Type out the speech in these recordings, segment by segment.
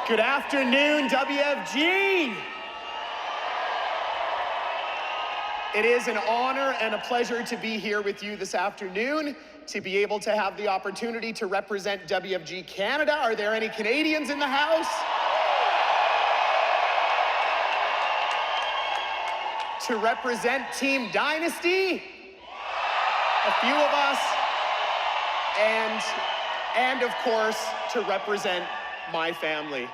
Good afternoon, WFG. It is an honor and a pleasure to be here with you this afternoon, to be able to have the opportunity to represent WFG Canada. Are there any Canadians in the house? To represent Team Dynasty, a few of us, and of course, to represent my family.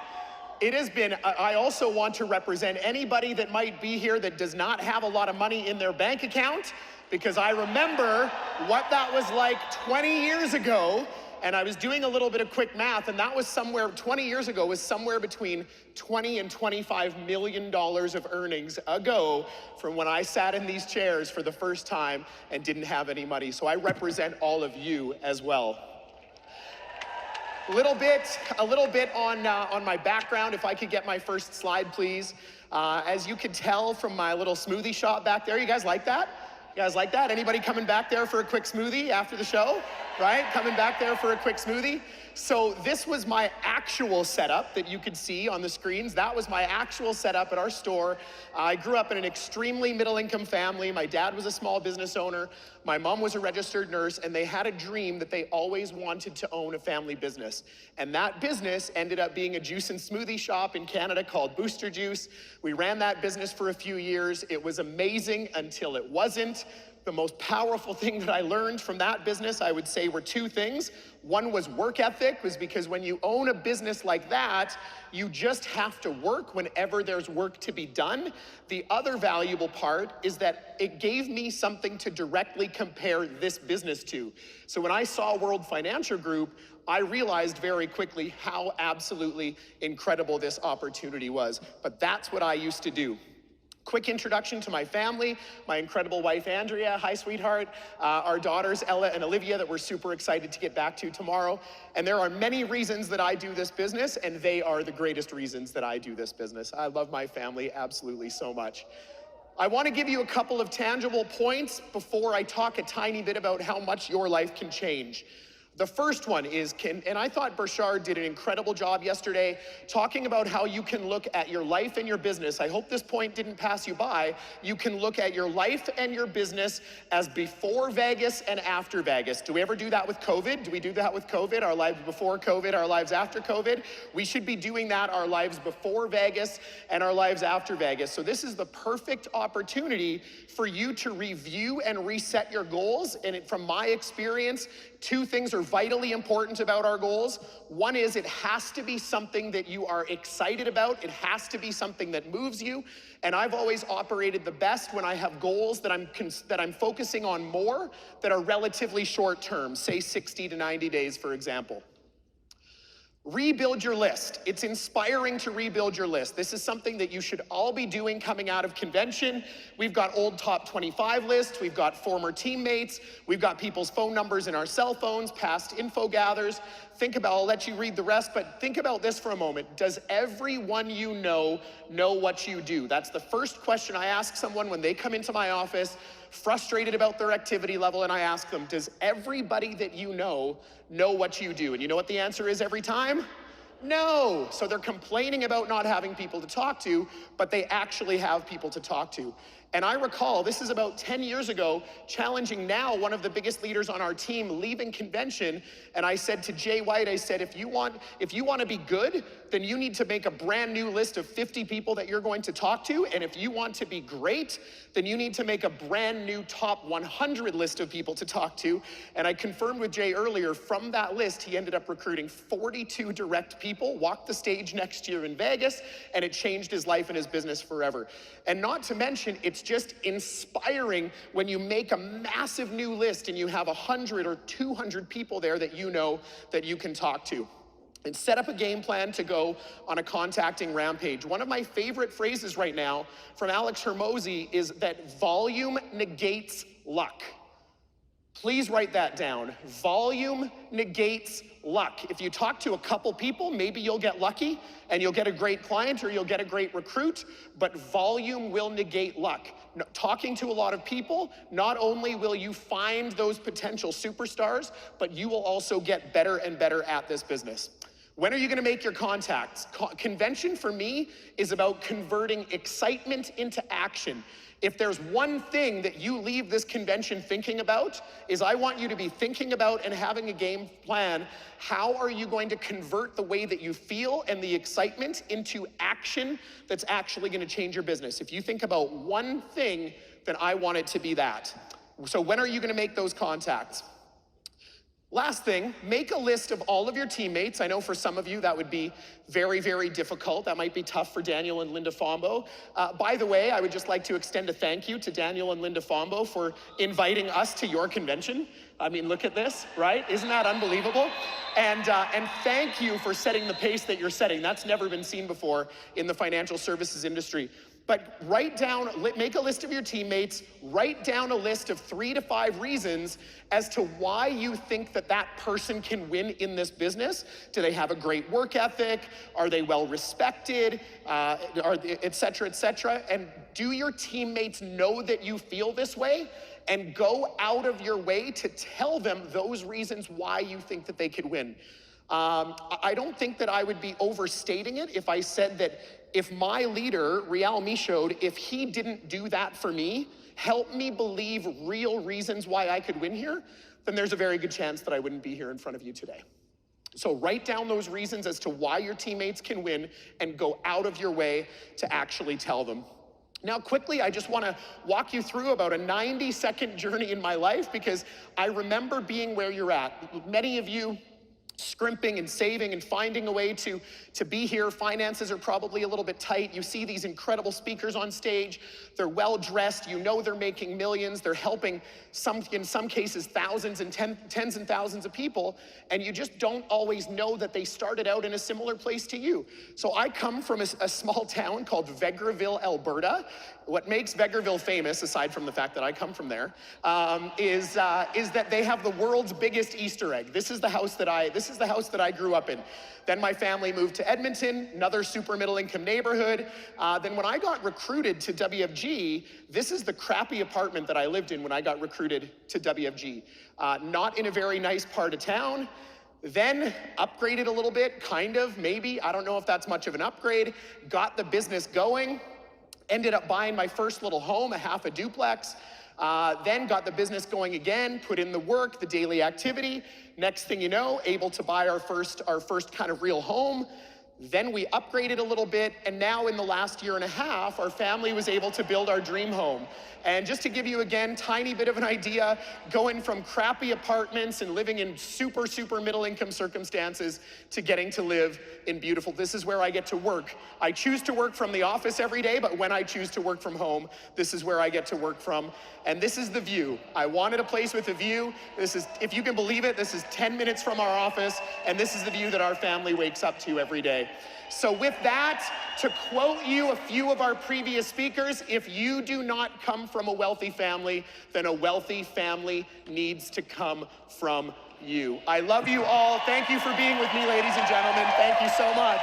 It has been, I also want to represent anybody that might be here that does not have a lot of money in their bank account, because I remember what that was like 20 years ago, and I was doing a little bit of quick math, and that was somewhere, 20 years ago, was somewhere between $20 and $25 million of earnings ago from when I sat in these chairs for the first time and didn't have any money. So I represent all of you as well. A little bit on my background, if I could get my first slide, please. As you could tell from my little smoothie shop back there, you guys like that? You guys like that? Anybody coming back there for a quick smoothie after the show? Right? Coming back there for a quick smoothie? So this was my actual setup that you could see on the screens. That was my actual setup at our store. I grew up in an extremely middle-income family. My dad was a small business owner. My mom was a registered nurse, and they had a dream that they always wanted to own a family business. And that business ended up being a juice and smoothie shop in Canada called Booster Juice. We ran that business for a few years. It was amazing until it wasn't. The most powerful thing that I learned from that business, I would say, were two things. One was work ethic, was because when you own a business like that, you just have to work whenever there's work to be done. The other valuable part is that it gave me something to directly compare this business to. So when I saw World Financial Group, I realized very quickly how absolutely incredible this opportunity was. But that's what I used to do. Quick introduction to my family, my incredible wife, Andrea. Hi, sweetheart. Our daughters, Ella and Olivia, that we're super excited to get back to tomorrow. And there are many reasons that I do this business, and they are the greatest reasons that I do this business. I love my family absolutely so much. I want to give you a couple of tangible points before I talk a tiny bit about how much your life can change. The first one is, and I thought Burchard did an incredible job yesterday talking about how you can look at your life and your business. I hope this point didn't pass you by. You can look at your life and your business as before Vegas and after Vegas. Do we ever do that with COVID? Do we do that with COVID? Our lives before COVID, our lives after COVID? We should be doing that, our lives before Vegas and our lives after Vegas. So this is the perfect opportunity for you to review and reset your goals. And from my experience, two things are vitally important about our goals. One is it has to be something that you are excited about. It has to be something that moves you. And I've always operated the best when I have goals that I'm focusing on more that are relatively short term, say 60 to 90 days, for example. Rebuild your list. It's inspiring to rebuild your list. This is something that you should all be doing coming out of convention. We've got old top 25 lists. We've got former teammates. We've got people's phone numbers in our cell phones, past info gathers. Think about, I'll let you read the rest, but think about this for a moment. Does everyone you know what you do? That's the first question I ask someone when they come into my office, frustrated about their activity level, and I ask them, does everybody that you know what you do? And you know what the answer is every time? No. So they're complaining about not having people to talk to, but they actually have people to talk to. And I recall, this is about 10 years ago, challenging now one of the biggest leaders on our team, leaving convention, and I said to Jay White, I said, if you want to be good, then you need to make a brand new list of 50 people that you're going to talk to, and if you want to be great, then you need to make a brand new top 100 list of people to talk to. And I confirmed with Jay earlier, from that list, he ended up recruiting 42 direct people, walked the stage next year in Vegas, and it changed his life and his business forever. And not to mention, it's just inspiring when you make a massive new list and you have 100 or 200 people there that you know that you can talk to. And set up a game plan to go on a contacting rampage. One of my favorite phrases right now from Alex Hermosi is that volume negates luck. Please write that down. Volume negates luck. If you talk to a couple people, maybe you'll get lucky and you'll get a great client or you'll get a great recruit, but volume will negate luck. Talking to a lot of people, not only will you find those potential superstars, but you will also get better and better at this business. When are you gonna make your contacts? Convention for me is about converting excitement into action. If there's one thing that you leave this convention thinking about, is I want you to be thinking about and having a game plan. How are you going to convert the way that you feel and the excitement into action that's actually gonna change your business? If you think about one thing, then I want it to be that. So when are you gonna make those contacts? Last thing, make a list of all of your teammates. I know for some of you that would be very, very difficult. That might be tough for Daniel and Linda Fombo. By the way, I would just like to extend a thank you to Daniel and Linda Fombo for inviting us to your convention. I mean, look at this, right? Isn't that unbelievable? And thank you for setting the pace that you're setting. That's never been seen before in the financial services industry. But write down, make a list of your teammates, write down a list of 3 to 5 reasons as to why you think that that person can win in this business. Do they have a great work ethic? Are they well respected? Et cetera, and do your teammates know that you feel this way? And go out of your way to tell them those reasons why you think that they could win. I don't think that I would be overstating it if I said that if my leader, Rial Michaud, if he didn't do that for me, help me believe real reasons why I could win here, then there's a very good chance that I wouldn't be here in front of you today. So write down those reasons as to why your teammates can win and go out of your way to actually tell them. Now quickly, I just want to walk you through about a 90-second journey in my life because I remember being where you're at. Many of you scrimping and saving and finding a way to be here. Finances are probably a little bit tight. You see these incredible speakers on stage. They're well dressed. You know they're making millions. They're helping in some cases thousands and tens and thousands of people. And you just don't always know that they started out in a similar place to you. So I come from a small town called Vegreville, Alberta. What makes Vegreville famous, aside from the fact that I come from there, is that they have the world's biggest Easter egg. This is the house that I grew up in. Then my family moved to Edmonton, another super middle income neighborhood. Then when I got recruited to WFG, this is the crappy apartment that I lived in when I got recruited to WFG. Not in a very nice part of town. Then upgraded a little bit, kind of, maybe. I don't know if that's much of an upgrade. Got the business going. Ended up buying my first little home, a half a duplex. Then got the business going again, put in the work, the daily activity. Next thing you know, able to buy our first kind of real home. Then we upgraded a little bit, and now in the last year and a half, our family was able to build our dream home. And just to give you, again, tiny bit of an idea, going from crappy apartments and living in super, super middle income circumstances to getting to live in beautiful, this is where I get to work. I choose to work from the office every day, but when I choose to work from home, this is where I get to work from. And this is the view. I wanted a place with a view. This is, if you can believe it, this is 10 minutes from our office, and this is the view that our family wakes up to every day. So with that, to quote you a few of our previous speakers, if you do not come from a wealthy family, then a wealthy family needs to come from you. I love you all. Thank you for being with me, ladies and gentlemen. Thank you so much.